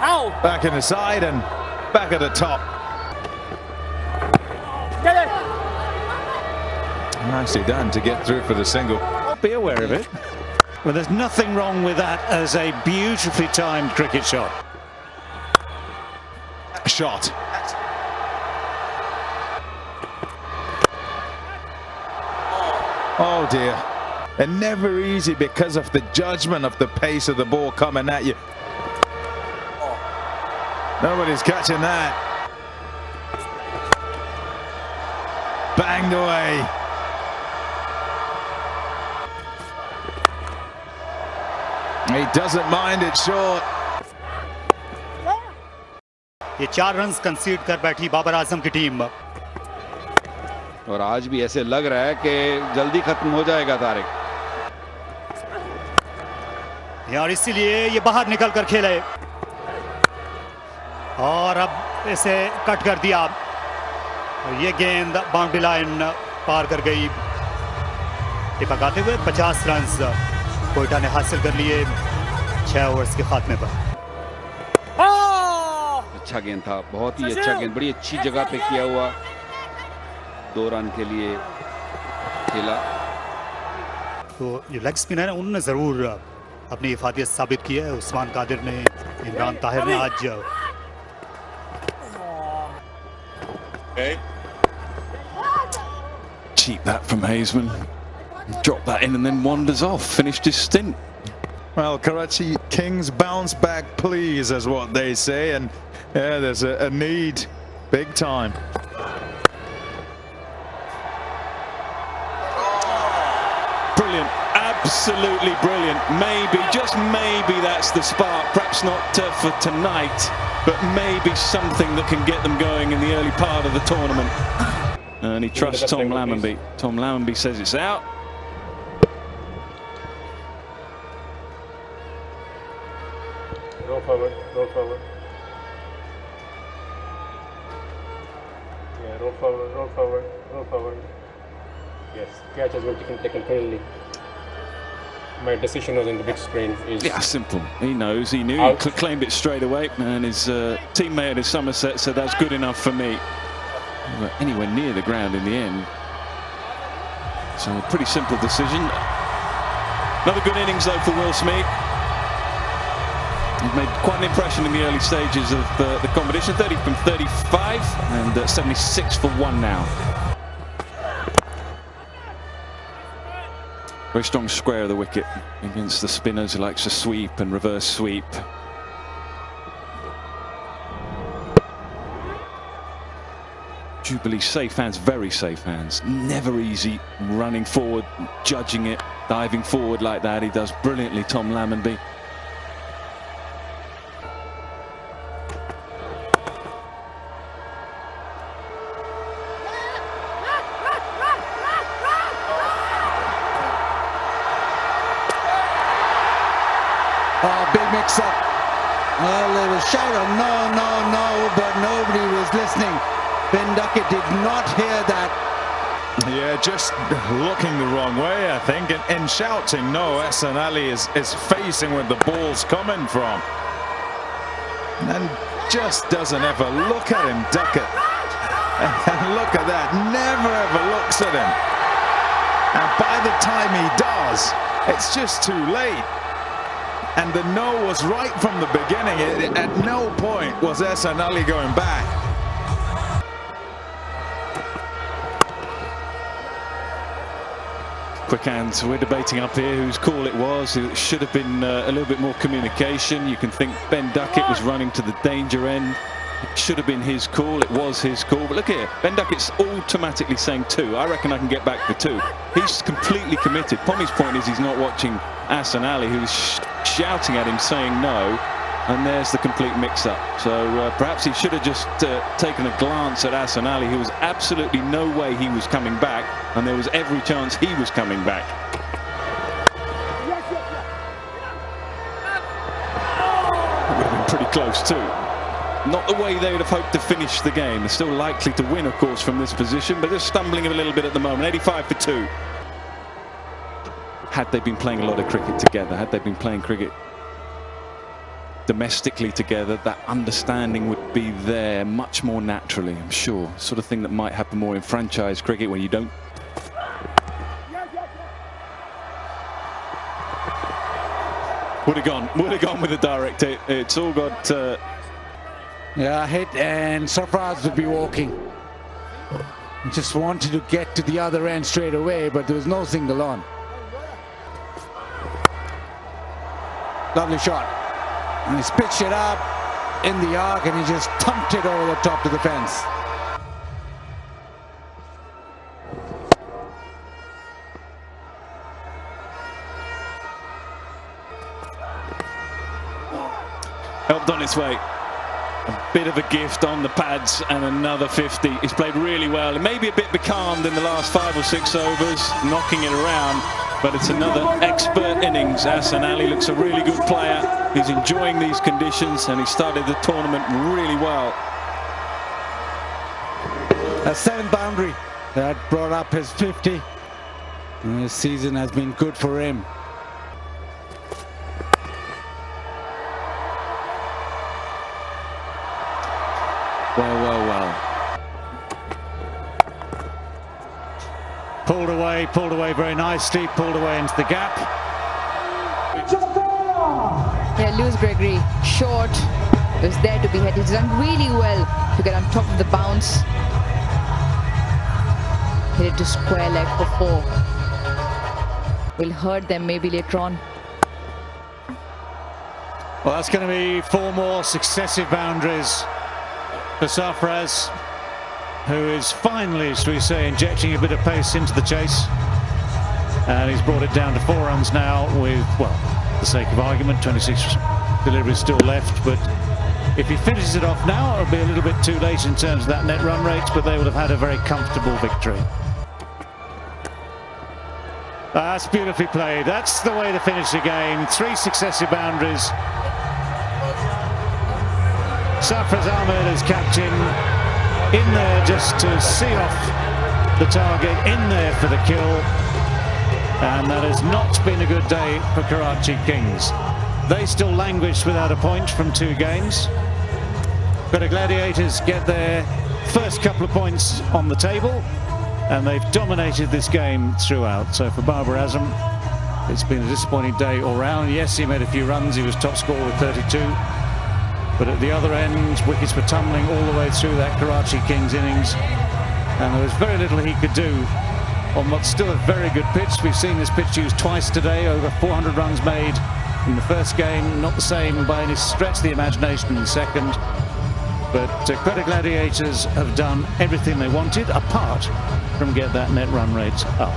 Back in the side and back at the top. Nicely done to get through for the single. Be aware of it. Well, there's nothing wrong with that as a beautifully timed cricket shot. Shot. Oh dear. And never easy because of the judgment of the pace of the ball coming at you. Nobody's catching that. Banged away. He doesn't mind it short. ये 4 runs कंसीड कर बैठी बाबर आजम की team और आज भी ऐसे लग रहा है कि जल्दी खत्म हो जाएगा तारिक यार इसीलिए ये बाहर निकल कर खेले और अब इसे कट कर दिया और ये गेंद बाउंड्री लाइन पार कर गई टिपक आते हुए 50 रन्स कोयटा ने हासिल कर लिए 6 ओवर्स के खात्मे पर। अच्छा गेंद था, बहुत ही अच्छा गेंद, बड़ी अच्छी जगह पे किया हुआ, 2 रन के लिए खेला। तो ये लेग स्पिनर है, उन्होंने जरूर अपनी इफादियत साबित की है। उस्मान कादिर ने, इमरान ताहिर ने आज cheap that from Hazeman, dropped that in and then wanders off, finished his stint. Well, Karachi Kings bounce back please is what they say, and yeah, there's a need big time. Brilliant, absolutely brilliant. Maybe, just maybe that's the spark, perhaps not for tonight, but maybe something that can get them going in the early part of the tournament. And he trusts Tom Lammonby. Tom Lammonby says it's out. Roll forward, roll forward. Yeah, roll forward, roll forward, roll forward. Yes, catch has been taken cleanly. My decision was in the big screen. Yeah, simple. He knows, he knew, he claimed it straight away, and his teammate at Somerset said that's good enough for me. We were anywhere near the ground in the end. So a pretty simple decision. Another good innings though for Will Smith. He's made quite an impression in the early stages of the competition. 30 from 35 and 76 for 1 now. Very strong square of the wicket against the spinners who likes to sweep and reverse sweep. Jubilee safe hands, very safe hands. Never easy running forward, judging it, diving forward like that. He does brilliantly, Tom Lammonby. Oh, big mix-up. Well, there was shout of no, no, no, but nobody was listening. Ben Duckett did not hear that. Yeah, just looking the wrong way, I think, and shouting no. Hassan Ali is facing where the ball's coming from. And just doesn't ever look at him, Duckett. And look at that, never ever looks at him. And by the time he does, it's just too late. And the no was right from the beginning. At no point was Hassan Ali going back. Quick hands, we're debating up here whose call it was. It should have been a little bit more communication. You can think Ben Duckett was running to the danger end. It should have been his call, it was his call. But look here, Ben Duckett's automatically saying 2. I reckon I can get back for 2. He's completely committed. Pommy's point is he's not watching Hassan Ali, who's shouting at him saying no. And there's the complete mix-up. So perhaps he should have just taken a glance at Hassan Ali, who was absolutely no way he was coming back, and there was every chance he was coming back. It would have been pretty close too. Not the way they would have hoped to finish the game. They're still likely to win, of course, from this position, but they're stumbling a little bit at the moment. 85 for 2. Had they been playing a lot of cricket together, had they been playing cricket domestically together, that understanding would be there much more naturally, I'm sure. Sort of thing that might happen more in franchise cricket when you don't. Would have gone with the direct hit. It's all got... Yeah, hit, and Sarfraz would be walking. He just wanted to get to the other end straight away, but there was no single on. Lovely shot. And he's pitched it up in the arc, and he just thumped it over the top to the fence. Helped on its way. A bit of a gift on the pads and another 50. He's played really well. It may be a bit becalmed in the last 5 or 6 overs, knocking it around, but it's another expert innings. Hassan Ali looks a really good player. He's enjoying these conditions and he started the tournament really well. A 7th boundary that brought up his 50. And this season has been good for him. Well. Pulled away very nicely, pulled away into the gap. Yeah, Lewis Gregory, short, was there to be hit. He's done really well to get on top of the bounce. Hit it to square leg for 4. Will hurt them maybe later on. Well, that's going to be 4 more successive boundaries for Sarfraz, who is finally, shall we say, injecting a bit of pace into the chase. And he's brought it down to 4 runs now with, well, for the sake of argument, 26 deliveries still left. But if he finishes it off now, it'll be a little bit too late in terms of that net run rate, but they would have had a very comfortable victory. That's beautifully played. That's the way to finish the game. 3 successive boundaries. Sarfraz Ahmed as captain, in there just to see off the target, in there for the kill. And that has not been a good day for Karachi Kings. They still languish without a point from 2 games. Quetta Gladiators get their first couple of points on the table, and they've dominated this game throughout. So for Babar Azam, it's been a disappointing day all round. Yes, he made a few runs, he was top scorer with 32. But at the other end, wickets were tumbling all the way through that Karachi Kings innings, and there was very little he could do on what's still a very good pitch. We've seen this pitch used twice today, over 400 runs made in the first game, not the same by any stretch of the imagination in the second. But Quetta Gladiators have done everything they wanted, apart from get that net run rate up.